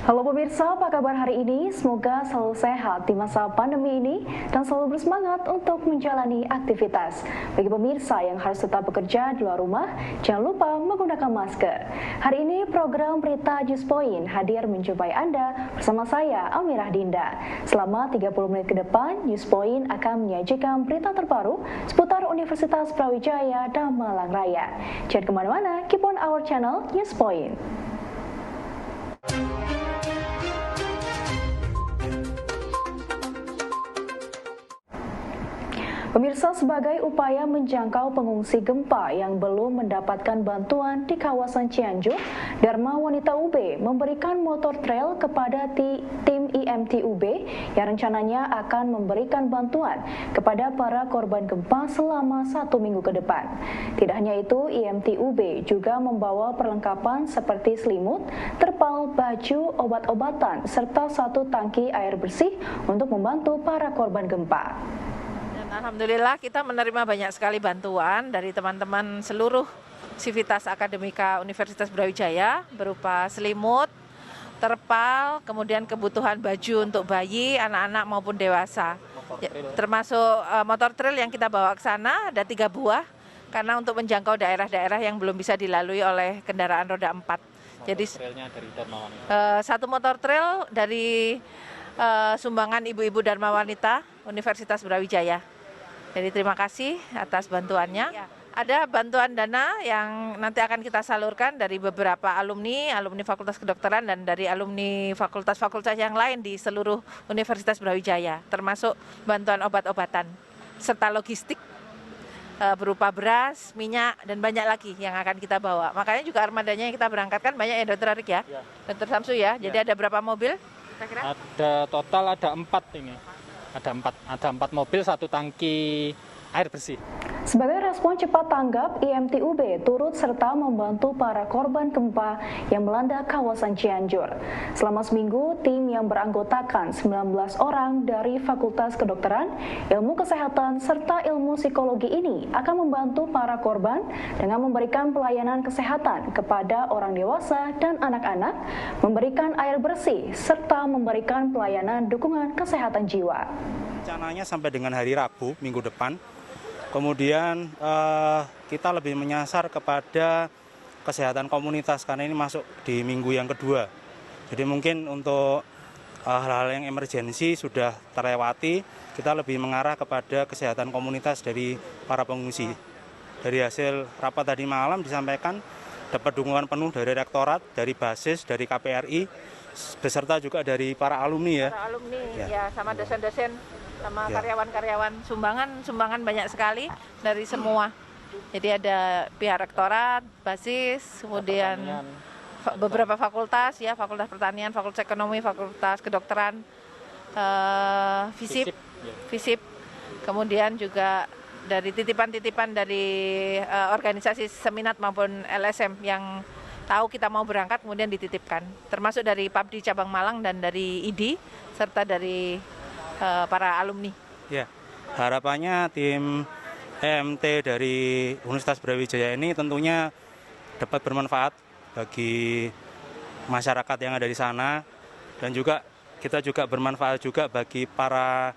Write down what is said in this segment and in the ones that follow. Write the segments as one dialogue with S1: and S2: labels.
S1: Halo pemirsa, apa kabar hari ini? Semoga selalu sehat di masa pandemi ini dan selalu bersemangat untuk menjalani aktivitas. Bagi pemirsa yang harus tetap bekerja di luar rumah, jangan lupa menggunakan masker. Hari ini program Berita News Point hadir menjumpai Anda bersama saya, Amirah Dinda. Selama 30 menit ke depan, News Point akan menyajikan berita terbaru seputar Universitas Brawijaya dan Malang Raya. Jangan kemana-mana, keep on our channel News Point. Pemirsa, sebagai upaya menjangkau pengungsi gempa yang belum mendapatkan bantuan di kawasan Cianjur, Dharma Wanita UB memberikan motor trail kepada tim IMT UB yang rencananya akan memberikan bantuan kepada para korban gempa selama 1 minggu ke depan. Tidak hanya itu, IMT UB juga membawa perlengkapan seperti selimut, terpal, baju, obat-obatan, serta 1 tangki air bersih untuk membantu para korban gempa.
S2: Alhamdulillah kita menerima banyak sekali bantuan dari teman-teman seluruh Sivitas Akademika Universitas Brawijaya berupa selimut, terpal, kemudian kebutuhan baju untuk bayi, anak-anak maupun dewasa. Termasuk motor trail yang kita bawa ke sana ada 3 buah karena untuk menjangkau daerah-daerah yang belum bisa dilalui oleh kendaraan roda 4. Jadi satu motor trail dari sumbangan ibu-ibu Dharma Wanita Universitas Brawijaya. Jadi terima kasih atas bantuannya. Ada bantuan dana yang nanti akan kita salurkan dari beberapa alumni Fakultas Kedokteran dan dari alumni fakultas-fakultas yang lain di seluruh Universitas Brawijaya, termasuk bantuan obat-obatan serta logistik berupa beras, minyak, dan banyak lagi yang akan kita bawa. Makanya juga armadanya yang kita berangkatkan banyak ya, Dr. Arik ya, Dr. Samsu ya. Jadi ada berapa mobil? Kira-kira?
S3: Ada total ada 4 ini. Ada 4 mobil, 1 tangki air bersih.
S1: Sebagai respon cepat tanggap, IMT UB turut serta membantu para korban gempa yang melanda kawasan Cianjur. Selama seminggu, tim yang beranggotakan 19 orang dari Fakultas Kedokteran, Ilmu Kesehatan, serta Ilmu Psikologi ini akan membantu para korban dengan memberikan pelayanan kesehatan kepada orang dewasa dan anak-anak, memberikan air bersih, serta memberikan pelayanan dukungan kesehatan jiwa.
S4: Rencananya sampai dengan hari Rabu minggu depan. Kemudian kita lebih menyasar kepada kesehatan komunitas karena ini masuk di minggu yang kedua. Jadi mungkin untuk hal-hal yang emergensi sudah terlewati, kita lebih mengarah kepada kesehatan komunitas dari para pengungsi. Dari hasil rapat tadi malam disampaikan dapat dukungan penuh dari rektorat, dari BASIS, dari KPRI, beserta juga dari para alumni ya.
S2: Para alumni ya sama dosen-dosen, sama karyawan-karyawan, sumbangan banyak sekali dari semua. Jadi ada pihak rektorat, BASIS, kemudian beberapa fakultas ya, Fakultas Pertanian, Fakultas Ekonomi, Fakultas Kedokteran, FISIP, kemudian juga dari titipan-titipan dari organisasi Seminat maupun LSM yang tahu kita mau berangkat kemudian dititipkan, termasuk dari PABDI Cabang Malang dan dari ID serta dari para alumni.
S4: Ya, harapannya tim EMT dari Universitas Brawijaya ini tentunya dapat bermanfaat bagi masyarakat yang ada di sana dan juga kita juga bermanfaat juga bagi para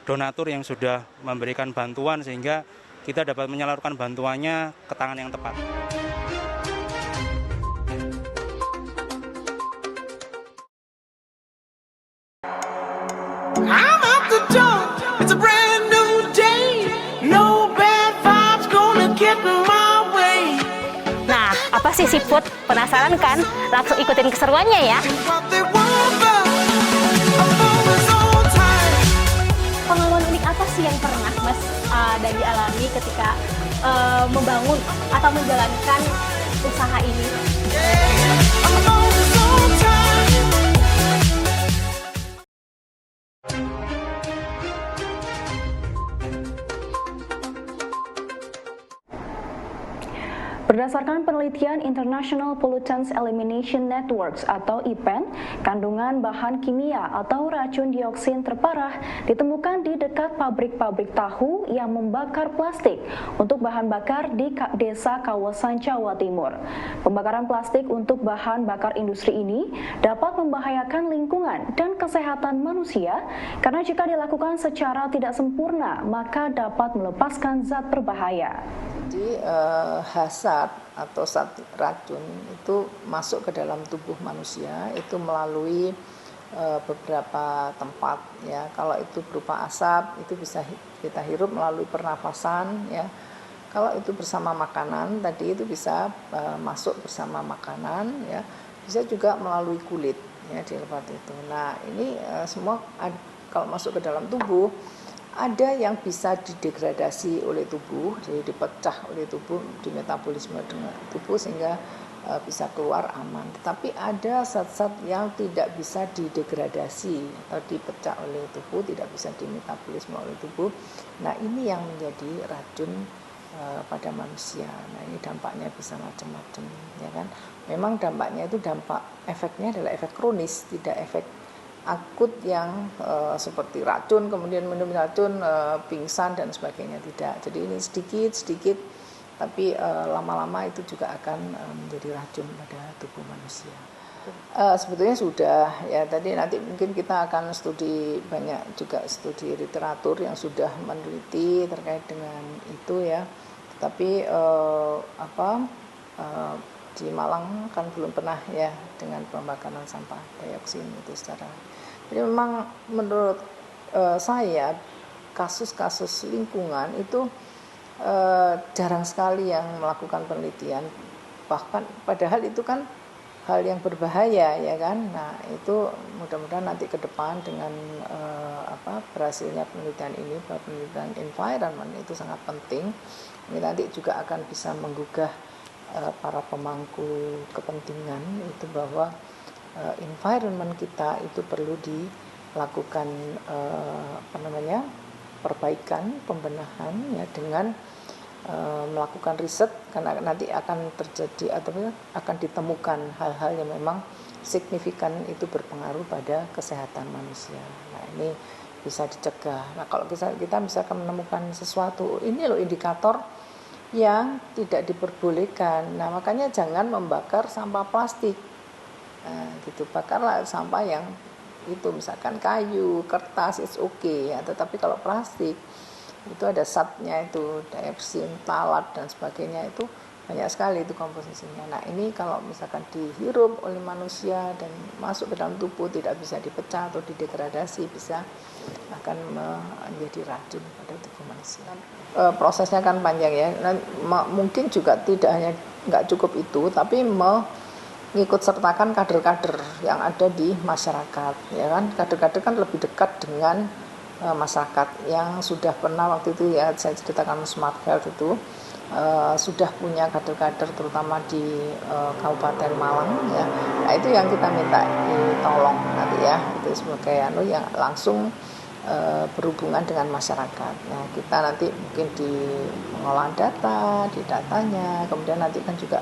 S4: donatur yang sudah memberikan bantuan sehingga kita dapat menyalurkan bantuannya ke tangan yang tepat.
S5: It's a brand new day. No bad vibes gonna get in my way.
S6: Nah, apa sih seafood? Penasaran kan? Langsung ikutin keseruannya ya. Pengalaman unik apa sih yang pernah Mas Dandi alami ketika membangun atau menjalankan usaha ini?
S1: Berdasarkan penelitian International Pollutants Elimination Networks atau IPEN, kandungan bahan kimia atau racun dioksin terparah ditemukan di dekat pabrik-pabrik tahu yang membakar plastik untuk bahan bakar di desa kawasan Jawa Timur. Pembakaran plastik untuk bahan bakar industri ini dapat membahayakan lingkungan dan kesehatan manusia karena jika dilakukan secara tidak sempurna maka dapat melepaskan zat berbahaya.
S7: Jadi hasad atau zat racun itu masuk ke dalam tubuh manusia itu melalui beberapa tempat ya. Kalau itu berupa asap itu bisa kita hirup melalui pernafasan ya. Kalau itu bersama makanan tadi itu bisa masuk bersama makanan ya. Bisa juga melalui kulit ya di tempat itu. Nah, ini semua kalau masuk ke dalam tubuh ada yang bisa didegradasi oleh tubuh, jadi dipecah oleh tubuh, di metabolisme dengan tubuh sehingga bisa keluar aman. Tetapi ada zat-zat yang tidak bisa didegradasi atau dipecah oleh tubuh, tidak bisa dimetabolisme oleh tubuh. Nah, ini yang menjadi racun pada manusia. Nah, ini dampaknya bisa macam-macam, ya kan? Memang dampaknya itu efeknya adalah efek kronis, tidak efek akut yang seperti racun, kemudian minum racun, pingsan dan sebagainya, tidak. Jadi ini sedikit, tapi lama-lama itu juga akan menjadi racun pada tubuh manusia. Sebetulnya sudah, ya tadi nanti mungkin kita akan banyak juga studi literatur yang sudah meneliti terkait dengan itu ya. Tapi di Malang kan belum pernah ya dengan pembakaran sampah dioksin itu secara. Jadi memang menurut saya kasus-kasus lingkungan itu jarang sekali yang melakukan penelitian, bahkan padahal itu kan hal yang berbahaya ya kan. Nah itu mudah-mudahan nanti ke depan dengan berhasilnya penelitian ini, penelitian environment itu sangat penting. Ini nanti juga akan bisa menggugah para pemangku kepentingan itu bahwa environment kita itu perlu dilakukan perbaikan, pembenahan ya dengan melakukan riset karena nanti akan terjadi atau akan ditemukan hal-hal yang memang signifikan itu berpengaruh pada kesehatan manusia. Nah, ini bisa dicegah. Nah, kalau kita misalkan menemukan sesuatu, ini loh indikator yang tidak diperbolehkan. Nah, makanya jangan membakar sampah plastik. Nah, gitu, bakarlah sampah yang itu misalkan kayu, kertas, it's okay ya. Tetapi kalau plastik itu ada zatnya itu dioksin, talat dan sebagainya itu banyak sekali itu komposisinya. Nah, ini kalau misalkan dihirup oleh manusia dan masuk ke dalam tubuh tidak bisa dipecah atau didegradasi bisa akan menjadi racun pada tubuh manusia. Prosesnya kan panjang ya. Nah, mungkin juga nggak cukup itu, tapi mengikut sertakan kader-kader yang ada di masyarakat, ya kan? Kader-kader kan lebih dekat dengan masyarakat yang sudah pernah waktu itu ya saya ceritakan Smart Health itu sudah punya kader-kader terutama di Kabupaten Malang ya. Nah, itu yang kita minta ditolong nanti ya, itu sebagai yang langsung berhubungan dengan masyarakat. Nah, kita nanti mungkin di pengolahan data, di datanya, kemudian nanti kan juga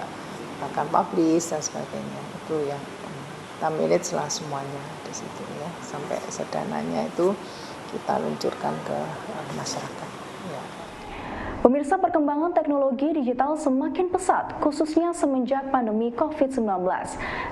S7: akan publish dan sebagainya. Itu yang kita manage lah semuanya di situ ya, sampai sedananya itu kita luncurkan ke masyarakat. Ya.
S1: Pemirsa, perkembangan teknologi digital semakin pesat, khususnya semenjak pandemi COVID-19.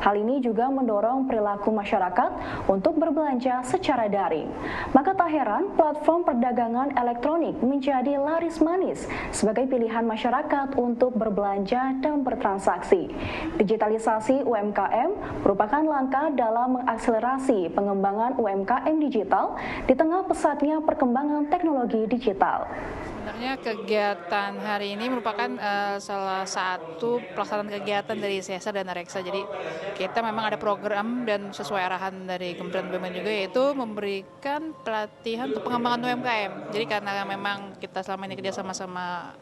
S1: Hal ini juga mendorong perilaku masyarakat untuk berbelanja secara daring. Maka tak heran, platform perdagangan elektronik menjadi laris manis sebagai pilihan masyarakat untuk berbelanja dan bertransaksi. Digitalisasi UMKM merupakan langkah dalam mengakselerasi pengembangan UMKM digital di tengah pesatnya perkembangan teknologi digital.
S8: Sebenarnya kegiatan hari ini merupakan salah satu pelaksanaan kegiatan dari CSR dan Reksa. Jadi kita memang ada program dan sesuai arahan dari Kementerian BUMN juga, yaitu memberikan pelatihan untuk pengembangan UMKM. Jadi karena memang kita selama ini kerja sama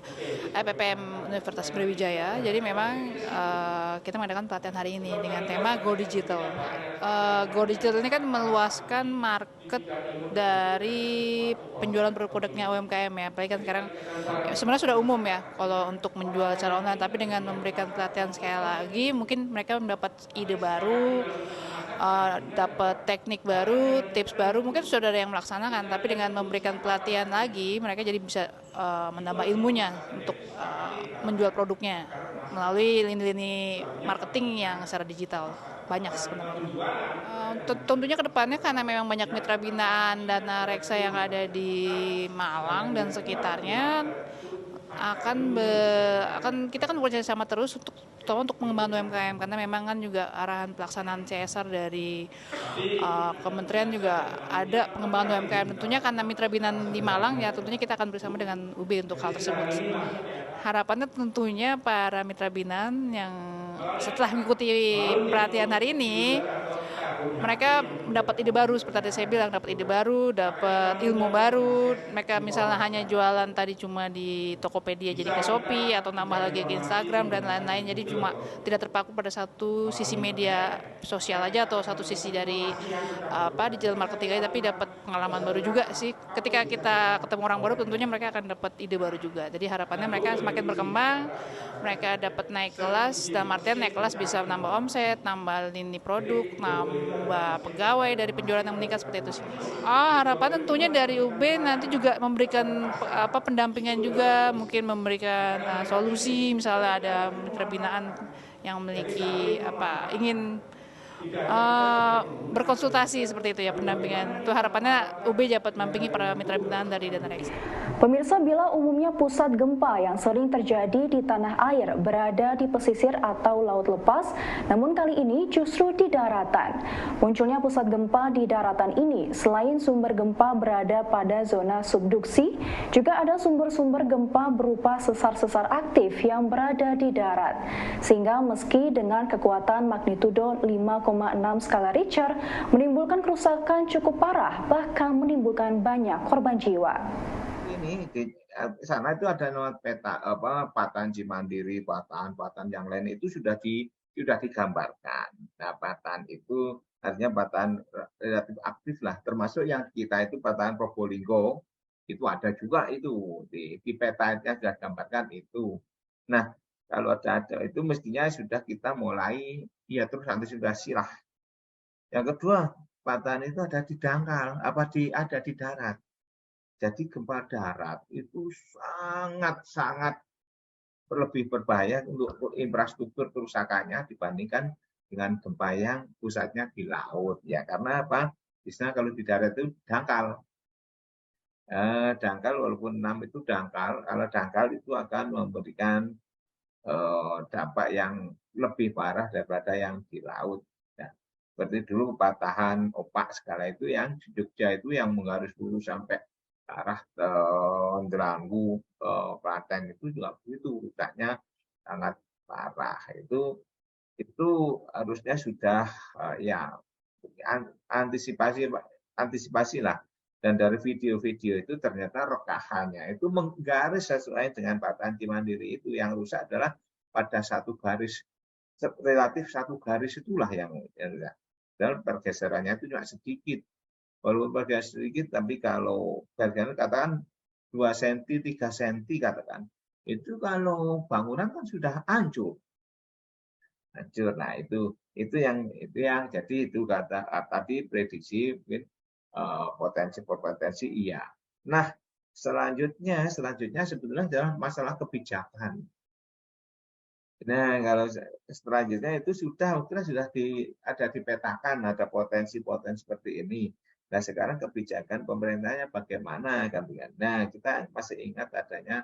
S8: EPPM Universitas Brawijaya, jadi memang kita mengadakan pelatihan hari ini dengan tema Go Digital. Go Digital ini kan meluaskan market dari penjualan produk-produknya UMKM ya, apalagi kan sekarang sekarang ya, sebenarnya sudah umum ya kalau untuk menjual secara online, tapi dengan memberikan pelatihan sekali lagi mungkin mereka mendapat ide baru, dapat teknik baru, tips baru, mungkin sudah ada yang melaksanakan, tapi dengan memberikan pelatihan lagi mereka jadi bisa menambah ilmunya untuk menjual produknya melalui lini-lini marketing yang secara digital. Banyak sebenarnya. Tentunya ke depannya karena memang banyak mitra binaan Dana Reksa yang ada di Malang dan sekitarnya, kita kan bekerja sama terus terutama untuk mengembangkan UMKM, karena memang kan juga arahan pelaksanaan CSR dari kementerian juga ada pengembangan UMKM. Tentunya karena mitra binaan di Malang ya tentunya kita akan bersama dengan UB untuk hal tersebut. Harapannya tentunya para mitra binaan yang setelah mengikuti pelatihan hari ini mereka mendapat ide baru, seperti tadi saya bilang, dapat ide baru, dapat ilmu baru. Mereka misalnya hanya jualan tadi cuma di Tokopedia jadi ke Shopee atau nambah lagi ke Instagram dan lain-lain, jadi cuma tidak terpaku pada satu sisi media sosial aja atau satu sisi dari digital marketing aja, tapi dapat pengalaman baru juga sih. Ketika kita ketemu orang baru tentunya mereka akan dapat ide baru juga. Jadi harapannya mereka semakin berkembang, mereka dapat naik kelas, dalam artian naik kelas bisa nambah omset, nambah lini produk, nambah pegawai dari penjualan yang meningkat, seperti itu sih. Harapan tentunya dari UB nanti juga memberikan pendampingan juga, mungkin memberikan solusi, misalnya ada mitra binaan yang memiliki ingin berkonsultasi seperti itu ya, pendampingan. Itu harapannya UB dapat mendampingi para mitra binaan dari Dana Reksa.
S1: Pemirsa, bila umumnya pusat gempa yang sering terjadi di tanah air berada di pesisir atau laut lepas, namun kali ini justru di daratan. Munculnya pusat gempa di daratan ini selain sumber gempa berada pada zona subduksi, juga ada sumber-sumber gempa berupa sesar-sesar aktif yang berada di darat. Sehingga meski dengan kekuatan magnitudo 5,6 skala Richter menimbulkan kerusakan cukup parah, bahkan menimbulkan banyak korban jiwa.
S9: Ini di sana itu ada patahan Cimandiri, patahan yang lain itu sudah digambarkan. Nah, patahan itu artinya patahan relatif aktif lah, termasuk yang kita itu patahan Probolinggo itu ada juga itu di petanya sudah gambarkan itu. Nah, kalau ada itu mestinya sudah kita mulai ya terus antisipasi lah. Yang kedua, patahan itu ada di dangkal, ada di darat. Jadi gempa darat itu sangat lebih berbahaya untuk infrastruktur kerusakannya dibandingkan dengan gempa yang pusatnya di laut. Ya karena apa? Misalnya kalau di darat itu dangkal. Dangkal walaupun 6 itu dangkal, kalau dangkal itu akan memberikan dampak yang lebih parah daripada yang di laut. Nah, seperti dulu patahan opak skala itu yang di Jogja itu yang menggaris bulu sampai arah Delanggu, Klaten itu juga begitu, rusaknya sangat parah. Itu harusnya sudah ya antisipasi lah. Dan dari video-video itu ternyata rekahannya itu menggaris sesuai dengan patahan Cimandiri itu yang rusak adalah pada satu garis, relatif satu garis itulah yang dan pergeserannya itu cuma sedikit. Walaupun bergeser sedikit, tapi kalau katakan 2 cm, 3 cm katakan, itu kalau bangunan kan sudah hancur. Nah itu yang jadi itu tadi prediksi mungkin potensi iya. Nah selanjutnya sebetulnya adalah masalah kebijakan. Nah kalau selanjutnya itu sudah ada dipetakan, ada potensi seperti ini. Nah sekarang kebijakan pemerintahnya bagaimana kan? Nah kita masih ingat adanya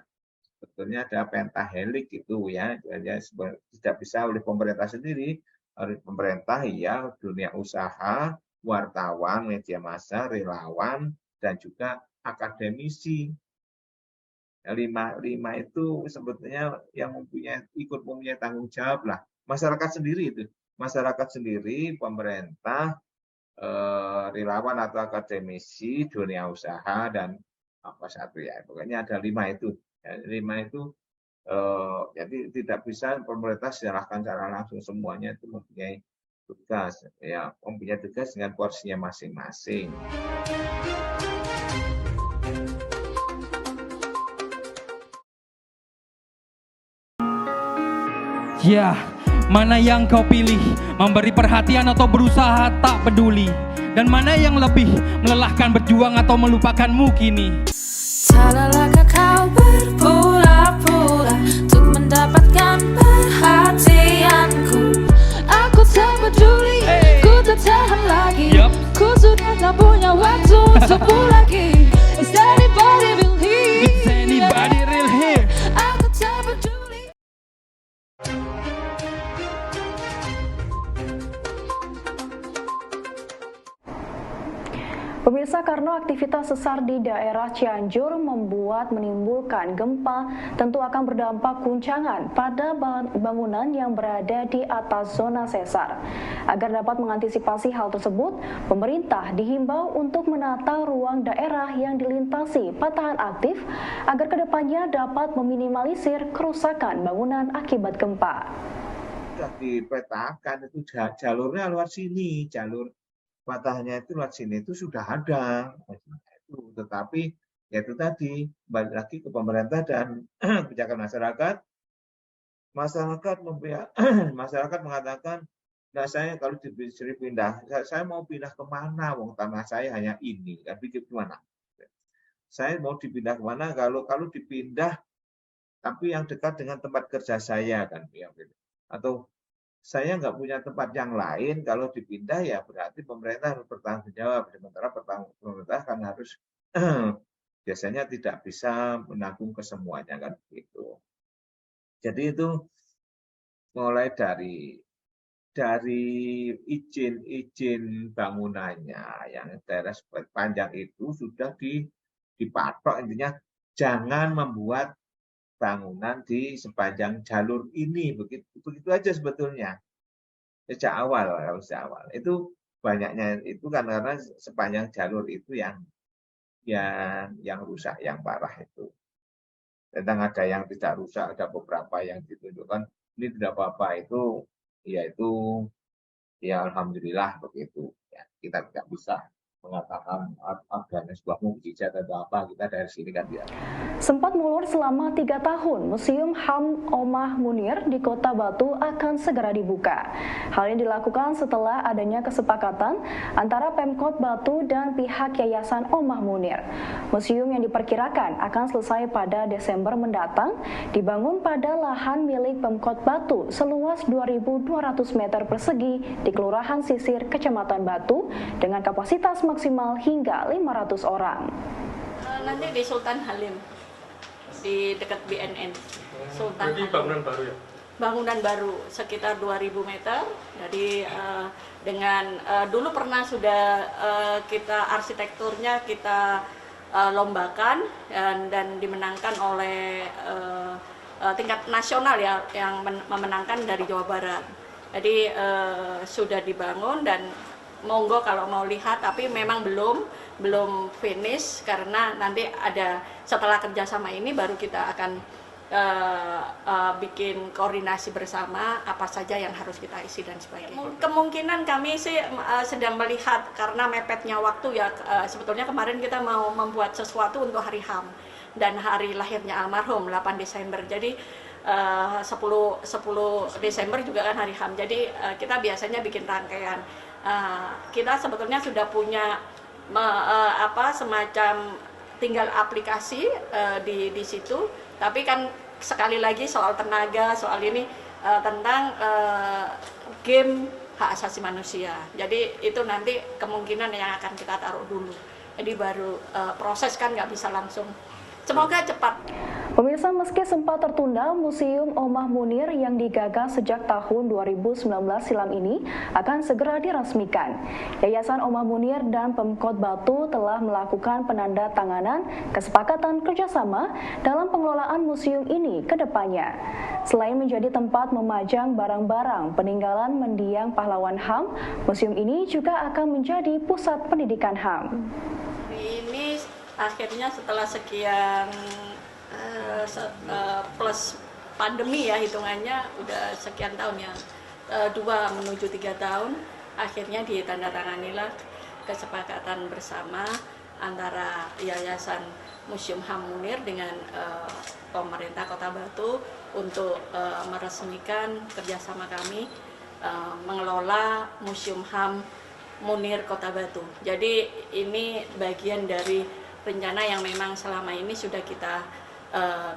S9: sebetulnya ada pentahelik itu ya, tidak bisa oleh pemerintah sendiri, harus pemerintah ya, dunia usaha, wartawan, media massa, relawan, dan juga akademisi. 5 itu sebetulnya yang ikut mempunyai tanggung jawab lah. Masyarakat sendiri, pemerintah, relawan atau akademisi, dunia usaha, dan apa satu ya, pokoknya ada 5 itu. 5 itu jadi tidak bisa pemerintah serahkan secara langsung, semuanya itu mempunyai tugas dengan porsinya masing-masing.
S10: Ya, mana yang kau pilih? Memberi perhatian atau berusaha tak peduli? Dan mana yang lebih melelahkan, berjuang atau melupakanmu kini?
S11: Tak lelahkah kau berpura-pura untuk mendapatkan perhatianku? Aku tak peduli, ku tak tahan lagi. Ku sudah tak punya waktu untukmu lagi. Is anybody real here?
S10: Is anybody real here?
S11: Aku tak peduli.
S1: Pemirsa, karena aktivitas sesar di daerah Cianjur menimbulkan gempa, tentu akan berdampak guncangan pada bangunan yang berada di atas zona sesar. Agar dapat mengantisipasi hal tersebut, pemerintah dihimbau untuk menata ruang daerah yang dilintasi patahan aktif agar kedepannya dapat meminimalisir kerusakan bangunan akibat gempa.
S9: Sudah dipetakan itu jalurnya lewat sini, jalur patahnya itu lewat sini itu sudah ada, tetapi ya itu tadi balik lagi ke pemerintah dan kebijakan masyarakat. Masyarakat mengatakan, nah saya kalau disuruh pindah, saya mau pindah kemana? Wong tanah saya hanya ini, kan pikir gimana? Saya mau dipindah kemana? Kalau dipindah, tapi yang dekat dengan tempat kerja saya kan, atau saya nggak punya tempat yang lain, kalau dipindah ya berarti pemerintah harus bertanggung jawab. Sementara pemerintah kan harus biasanya tidak bisa menanggung kesemuanya kan gitu. Jadi itu mulai dari izin bangunannya yang daerah panjang itu sudah dipatok, intinya jangan membuat bangunan di sepanjang jalur ini, begitu aja sebetulnya sejak awal itu banyaknya itu kan karena sepanjang jalur itu yang rusak, yang parah itu. Tentang ada yang tidak rusak, ada beberapa yang ditunjukkan ini tidak apa-apa, itu ya alhamdulillah begitu ya, kita tidak bisa mengatakan adanya sebuah mukjizat atau apa, kita dari sini kan tidak.
S1: Sempat molor selama 3 tahun, Museum HAM Omah Munir di Kota Batu akan segera dibuka. Hal ini dilakukan setelah adanya kesepakatan antara Pemkot Batu dan pihak Yayasan Omah Munir. Museum yang diperkirakan akan selesai pada Desember mendatang dibangun pada lahan milik Pemkot Batu seluas 2.200 meter persegi di Kelurahan Sisir, Kecamatan Batu dengan kapasitas maksimal hingga 500 orang.
S12: Nanti di Sultan Halim, di dekat BNN. Sultan Halim. Bangunan baru ya? Bangunan baru, sekitar 2.000 meter. Jadi dengan dulu pernah sudah kita arsitekturnya kita lombakan dan dimenangkan oleh tingkat nasional ya, yang memenangkan dari Jawa Barat. Jadi sudah dibangun dan monggo kalau mau lihat, tapi memang belum finish karena nanti ada setelah kerjasama ini baru kita akan bikin koordinasi bersama apa saja yang harus kita isi dan sebagainya. Kemungkinan kami sih sedang melihat karena mepetnya waktu ya, sebetulnya kemarin kita mau membuat sesuatu untuk hari HAM dan hari lahirnya almarhum 8 Desember. Jadi 10 Desember juga kan hari HAM. Jadi kita biasanya bikin rangkaian. Kita sebetulnya sudah punya semacam tinggal aplikasi di situ, tapi kan sekali lagi soal tenaga, soal ini tentang game hak asasi manusia. Jadi itu nanti kemungkinan yang akan kita taruh dulu. Jadi baru proses kan nggak bisa langsung. Semoga cepat.
S1: Pemirsa, meski sempat tertunda, Museum Omah Munir yang digagas sejak tahun 2019 silam ini akan segera diresmikan. Yayasan Omah Munir dan Pemkot Batu telah melakukan penandatanganan kesepakatan kerjasama dalam pengelolaan museum ini ke depannya. Selain menjadi tempat memajang barang-barang peninggalan mendiang pahlawan HAM, museum ini juga akan menjadi pusat pendidikan HAM.
S12: Ini akhirnya setelah sekian plus pandemi ya, hitungannya udah sekian tahun ya, 2 menuju 3 tahun, akhirnya ditandatanganilah kesepakatan bersama antara Yayasan Museum HAM Munir dengan pemerintah Kota Batu untuk meresmikan kerjasama kami mengelola Museum HAM Munir Kota Batu. Jadi ini bagian dari rencana yang memang selama ini sudah kita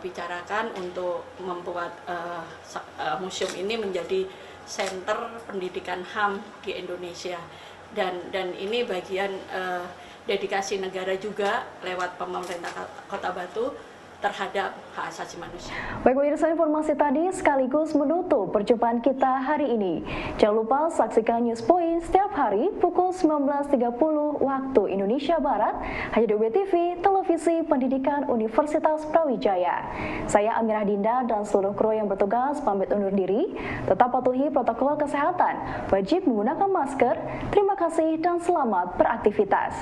S12: bicarakan untuk membuat museum ini menjadi center pendidikan HAM di Indonesia. Dan ini bagian dedikasi negara juga lewat pemerintah Kota Batu terhadap hak asasi manusia.
S1: Baik pemirsa, informasi tadi sekaligus menutup perjumpaan kita hari ini. Jangan lupa saksikan News Point setiap hari pukul 19.30 waktu Indonesia Barat hanya di WTV, Televisi Pendidikan Universitas Brawijaya. Saya Amirah Dinda dan seluruh kru yang bertugas pamit undur diri. Tetap patuhi protokol kesehatan, wajib menggunakan masker. Terima kasih dan selamat beraktivitas.